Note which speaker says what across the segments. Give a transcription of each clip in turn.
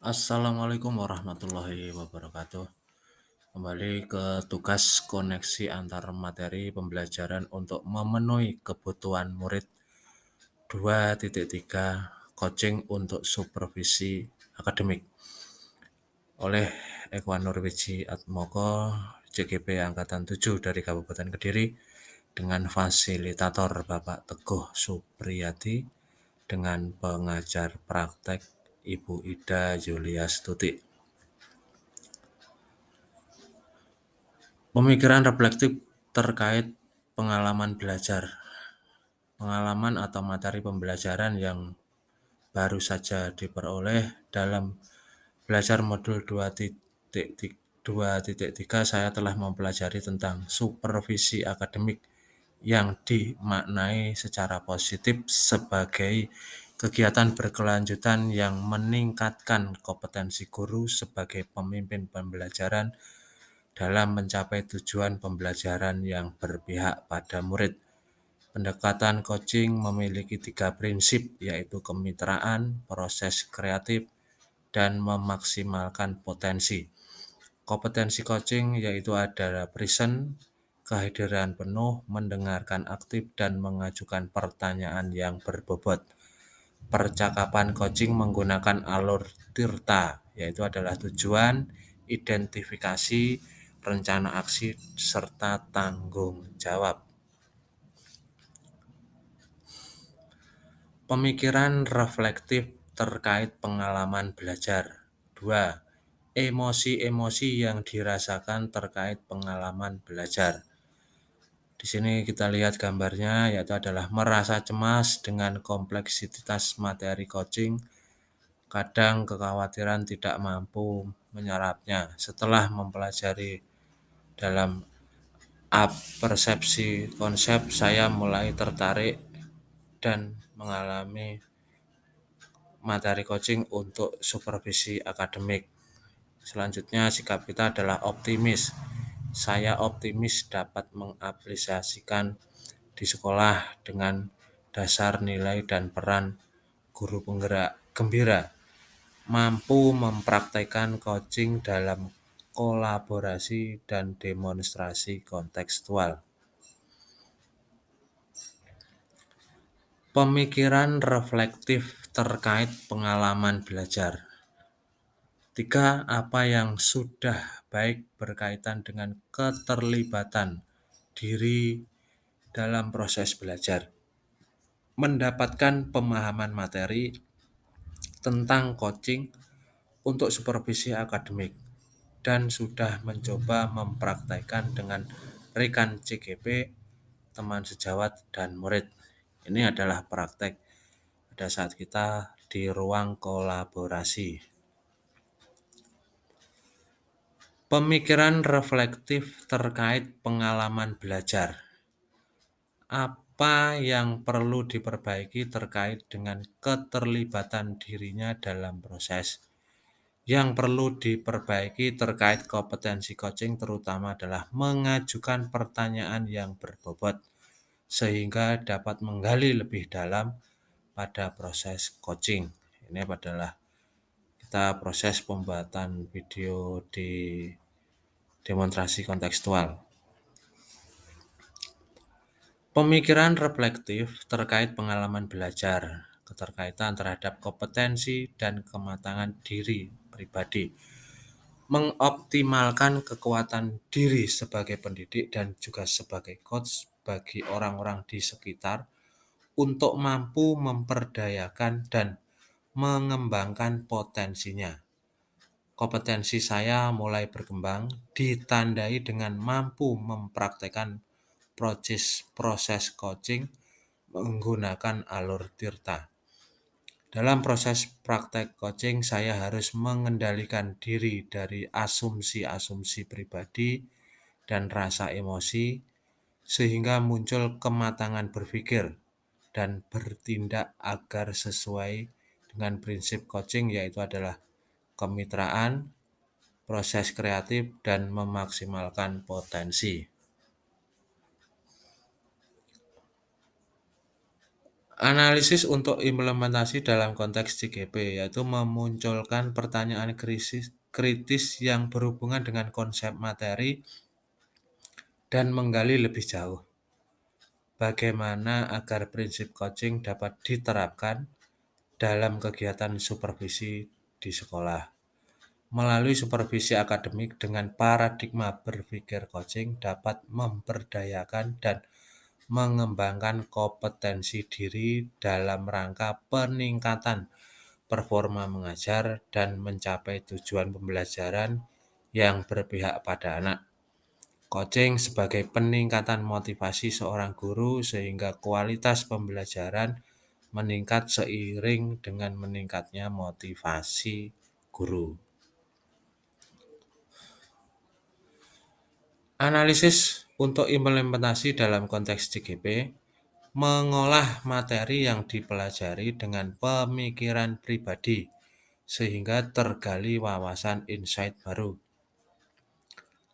Speaker 1: Assalamualaikum warahmatullahi wabarakatuh. Kembali ke tugas koneksi antar materi pembelajaran untuk memenuhi kebutuhan murid 2.3 coaching untuk supervisi akademik oleh Eko Nurwiji Atmoko CGP Angkatan 7 dari Kabupaten Kediri dengan fasilitator Bapak Teguh Supriyadi dengan pengajar praktek Ibu Ida Yulia Stuti. Pemikiran reflektif terkait pengalaman belajar. Pengalaman atau materi pembelajaran yang baru saja diperoleh dalam belajar modul 2.3 saya telah mempelajari tentang supervisi akademik yang dimaknai secara positif sebagai kegiatan berkelanjutan yang meningkatkan kompetensi guru sebagai pemimpin pembelajaran dalam mencapai tujuan pembelajaran yang berpihak pada murid. Pendekatan coaching memiliki 3 prinsip, yaitu kemitraan, proses kreatif, dan memaksimalkan potensi. Kompetensi coaching yaitu adalah present, kehadiran penuh, mendengarkan aktif, dan mengajukan pertanyaan yang berbobot. Percakapan coaching menggunakan alur tirta, yaitu adalah tujuan, identifikasi, rencana aksi, serta tanggung jawab. Pemikiran reflektif terkait pengalaman belajar. 2. Emosi-emosi yang dirasakan terkait pengalaman belajar. Di sini kita lihat gambarnya, yaitu adalah merasa cemas dengan kompleksitas materi coaching, kadang kekhawatiran tidak mampu menyerapnya. Setelah mempelajari dalam persepsi konsep, saya mulai tertarik dan mengalami materi coaching untuk supervisi akademik. Selanjutnya, sikap kita adalah optimis. Saya optimis dapat mengaplikasikan di sekolah dengan dasar nilai dan peran guru penggerak gembira, mampu mempraktekkan coaching dalam kolaborasi dan demonstrasi kontekstual. Pemikiran reflektif terkait pengalaman belajar. 3. Apa yang sudah baik berkaitan dengan keterlibatan diri dalam proses belajar. Mendapatkan pemahaman materi tentang coaching untuk supervisi akademik dan sudah mencoba mempraktekkan dengan rekan CGP, teman sejawat, dan murid. Ini adalah praktek pada saat kita di ruang kolaborasi. Pemikiran reflektif terkait pengalaman belajar. Apa yang perlu diperbaiki terkait dengan keterlibatan dirinya dalam proses? Yang perlu diperbaiki terkait kompetensi coaching terutama adalah mengajukan pertanyaan yang berbobot sehingga dapat menggali lebih dalam pada proses coaching. Ini adalah kita proses pembuatan video di demonstrasi kontekstual. Pemikiran reflektif terkait pengalaman belajar, keterkaitan terhadap kompetensi dan kematangan diri pribadi, mengoptimalkan kekuatan diri sebagai pendidik dan juga sebagai coach bagi orang-orang di sekitar untuk mampu memperdayakan dan mengembangkan potensinya. Kompetensi saya mulai berkembang ditandai dengan mampu mempraktekkan proses coaching menggunakan alur tirta. Dalam proses praktek coaching, saya harus mengendalikan diri dari asumsi-asumsi pribadi dan rasa emosi, sehingga muncul kematangan berpikir dan bertindak agar sesuai dengan prinsip coaching, yaitu adalah kemitraan, proses kreatif, dan memaksimalkan potensi. Analisis untuk implementasi dalam konteks CGP, yaitu memunculkan pertanyaan kritis yang berhubungan dengan konsep materi dan menggali lebih jauh. Bagaimana agar prinsip coaching dapat diterapkan dalam kegiatan supervisi di sekolah. Melalui supervisi akademik dengan paradigma berpikir coaching dapat memberdayakan dan mengembangkan kompetensi diri dalam rangka peningkatan performa mengajar dan mencapai tujuan pembelajaran yang berpihak pada anak. Coaching sebagai peningkatan motivasi seorang guru sehingga kualitas pembelajaran meningkat seiring dengan meningkatnya motivasi guru. Analisis untuk implementasi dalam konteks CGP mengolah materi yang dipelajari dengan pemikiran pribadi sehingga tergali wawasan insight baru.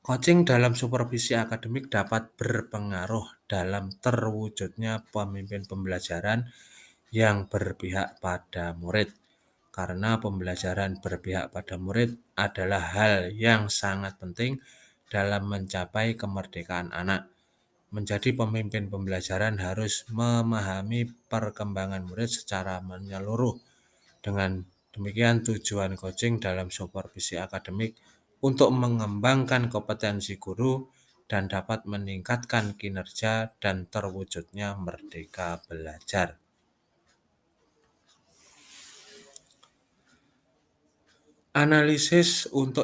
Speaker 1: Coaching dalam supervisi akademik dapat berpengaruh dalam terwujudnya pemimpin pembelajaran yang berpihak pada murid, karena pembelajaran berpihak pada murid adalah hal yang sangat penting dalam mencapai kemerdekaan anak. Menjadi pemimpin pembelajaran harus memahami perkembangan murid secara menyeluruh. Dengan demikian, tujuan coaching dalam supervisi akademik untuk mengembangkan kompetensi guru dan dapat meningkatkan kinerja dan terwujudnya merdeka belajar. Analisis untuk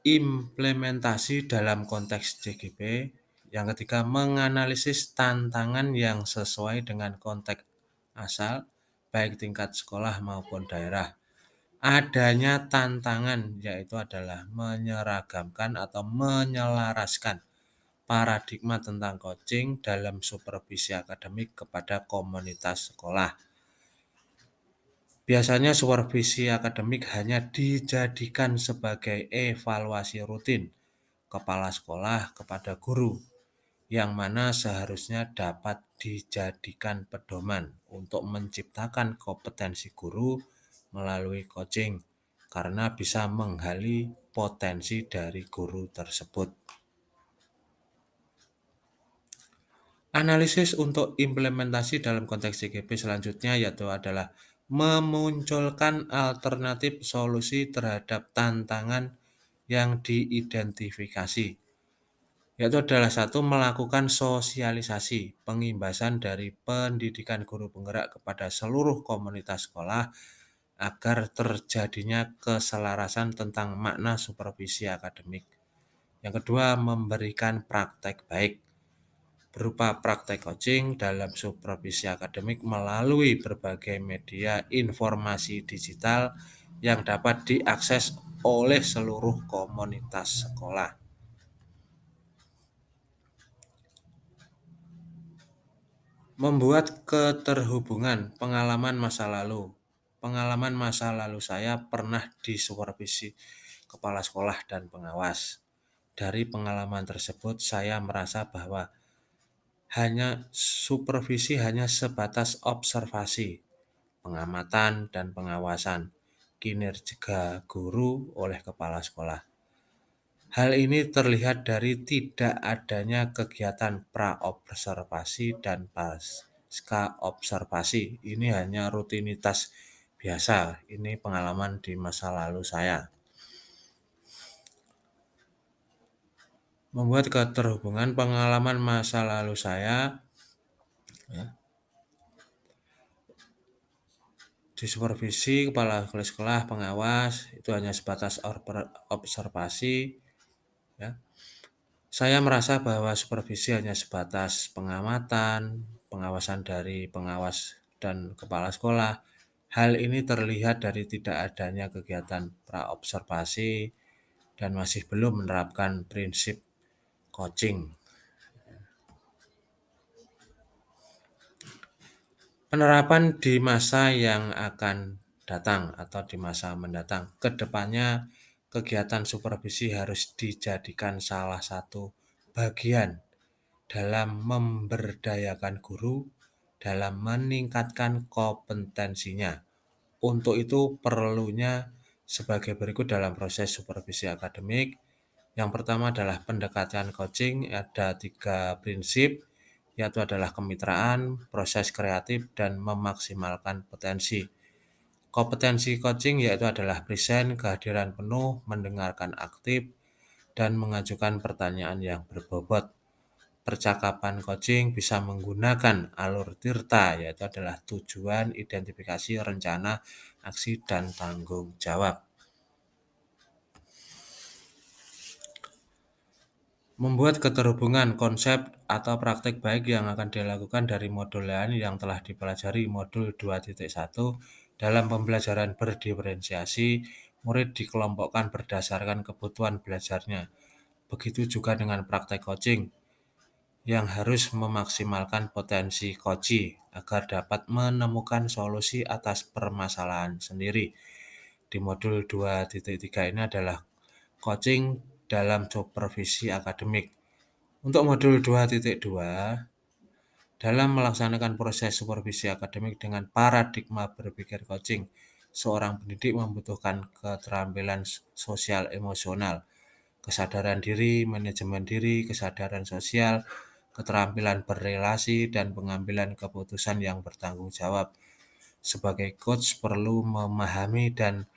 Speaker 1: implementasi dalam konteks CGP. Yang ketiga, menganalisis tantangan yang sesuai dengan konteks asal, baik tingkat sekolah maupun daerah. Adanya tantangan yaitu adalah menyeragamkan atau menyelaraskan paradigma tentang coaching dalam supervisi akademik kepada komunitas sekolah. Biasanya supervisi akademik hanya dijadikan sebagai evaluasi rutin kepala sekolah kepada guru, yang mana seharusnya dapat dijadikan pedoman untuk menciptakan kompetensi guru melalui coaching, karena bisa menggali potensi dari guru tersebut. Analisis untuk implementasi dalam konteks CGP selanjutnya yaitu adalah memunculkan alternatif solusi terhadap tantangan yang diidentifikasi. Yaitu adalah satu, melakukan sosialisasi pengimbasan dari pendidikan guru penggerak kepada seluruh komunitas sekolah agar terjadinya keselarasan tentang makna supervisi akademik. Yang kedua, memberikan praktek baik berupa praktek coaching dalam supervisi akademik melalui berbagai media informasi digital yang dapat diakses oleh seluruh komunitas sekolah. Membuat keterhubungan pengalaman masa lalu. Pengalaman masa lalu saya pernah disupervisi kepala sekolah dan pengawas. Dari pengalaman tersebut saya merasa bahwa supervisi hanya sebatas observasi, pengamatan dan pengawasan kinerja guru oleh kepala sekolah. Hal ini terlihat dari tidak adanya kegiatan pra-observasi dan pasca observasi. Ini hanya rutinitas biasa. Ini pengalaman di masa lalu saya. Membuat keterhubungan pengalaman masa lalu saya ya, di supervisi kepala sekolah pengawas itu hanya sebatas observasi ya. Saya merasa bahwa supervisi hanya sebatas pengamatan, pengawasan dari pengawas dan kepala sekolah. Hal ini terlihat dari tidak adanya kegiatan pra-observasi dan masih belum menerapkan prinsip coaching. Penerapan di masa yang akan datang atau di masa mendatang, kedepannya kegiatan supervisi harus dijadikan salah satu bagian dalam memberdayakan guru dalam meningkatkan kompetensinya. Untuk itu perlunya sebagai berikut dalam proses supervisi akademik. Yang pertama adalah pendekatan coaching, ada 3 prinsip, yaitu adalah kemitraan, proses kreatif, dan memaksimalkan potensi. Kompetensi coaching yaitu adalah present, kehadiran penuh, mendengarkan aktif, dan mengajukan pertanyaan yang berbobot. Percakapan coaching bisa menggunakan alur tirta, yaitu adalah tujuan, identifikasi, rencana, aksi, dan tanggung jawab. Membuat keterhubungan konsep atau praktik baik yang akan dilakukan dari modul lain yang telah dipelajari modul 2.1 dalam pembelajaran berdiferensiasi, murid dikelompokkan berdasarkan kebutuhan belajarnya. Begitu juga dengan praktek coaching yang harus memaksimalkan potensi coachi agar dapat menemukan solusi atas permasalahan sendiri. Di modul 2.3 ini adalah coaching dalam supervisi akademik. Untuk modul 2.2, dalam melaksanakan proses supervisi akademik dengan paradigma berpikir coaching, seorang pendidik membutuhkan keterampilan sosial emosional, kesadaran diri, manajemen diri, kesadaran sosial, keterampilan berrelasi, dan pengambilan keputusan yang bertanggung jawab. Sebagai coach perlu memahami dan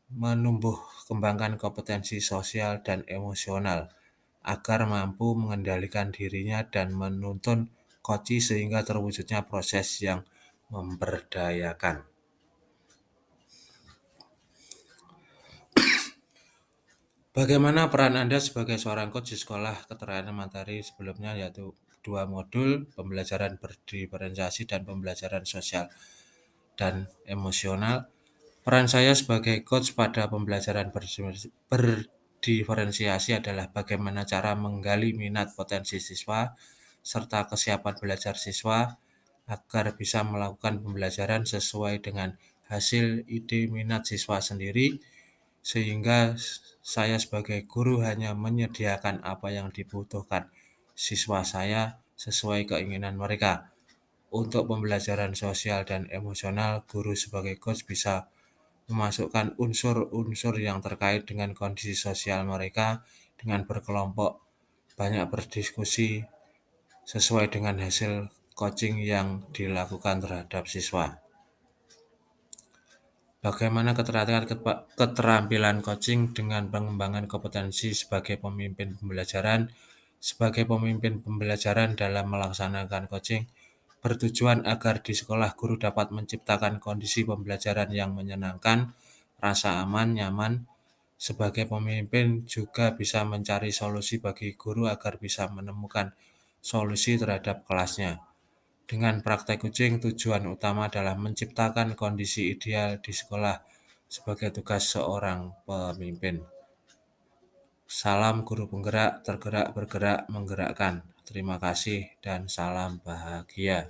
Speaker 1: menumbuh kembangkan kompetensi sosial dan emosional agar mampu mengendalikan dirinya dan menuntun coachi sehingga terwujudnya proses yang memberdayakan. Bagaimana peran Anda sebagai seorang coach di sekolah keterangan materi sebelumnya, yaitu 2 modul, pembelajaran berdiferensiasi dan pembelajaran sosial dan emosional. Peran saya sebagai coach pada pembelajaran berdiferensiasi adalah bagaimana cara menggali minat potensi siswa serta kesiapan belajar siswa agar bisa melakukan pembelajaran sesuai dengan hasil ide minat siswa sendiri, sehingga saya sebagai guru hanya menyediakan apa yang dibutuhkan siswa saya sesuai keinginan mereka. Untuk pembelajaran sosial dan emosional, guru sebagai coach bisa memasukkan unsur-unsur yang terkait dengan kondisi sosial mereka dengan berkelompok, banyak berdiskusi sesuai dengan hasil coaching yang dilakukan terhadap siswa. Bagaimana keterampilan coaching dengan pengembangan kompetensi sebagai pemimpin pembelajaran? Sebagai pemimpin pembelajaran dalam melaksanakan coaching, bertujuan agar di sekolah guru dapat menciptakan kondisi pembelajaran yang menyenangkan, rasa aman, nyaman. Sebagai pemimpin juga bisa mencari solusi bagi guru agar bisa menemukan solusi terhadap kelasnya. Dengan praktek coaching, tujuan utama adalah menciptakan kondisi ideal di sekolah sebagai tugas seorang pemimpin. Salam guru penggerak, tergerak, bergerak, menggerakkan. Terima kasih dan salam bahagia.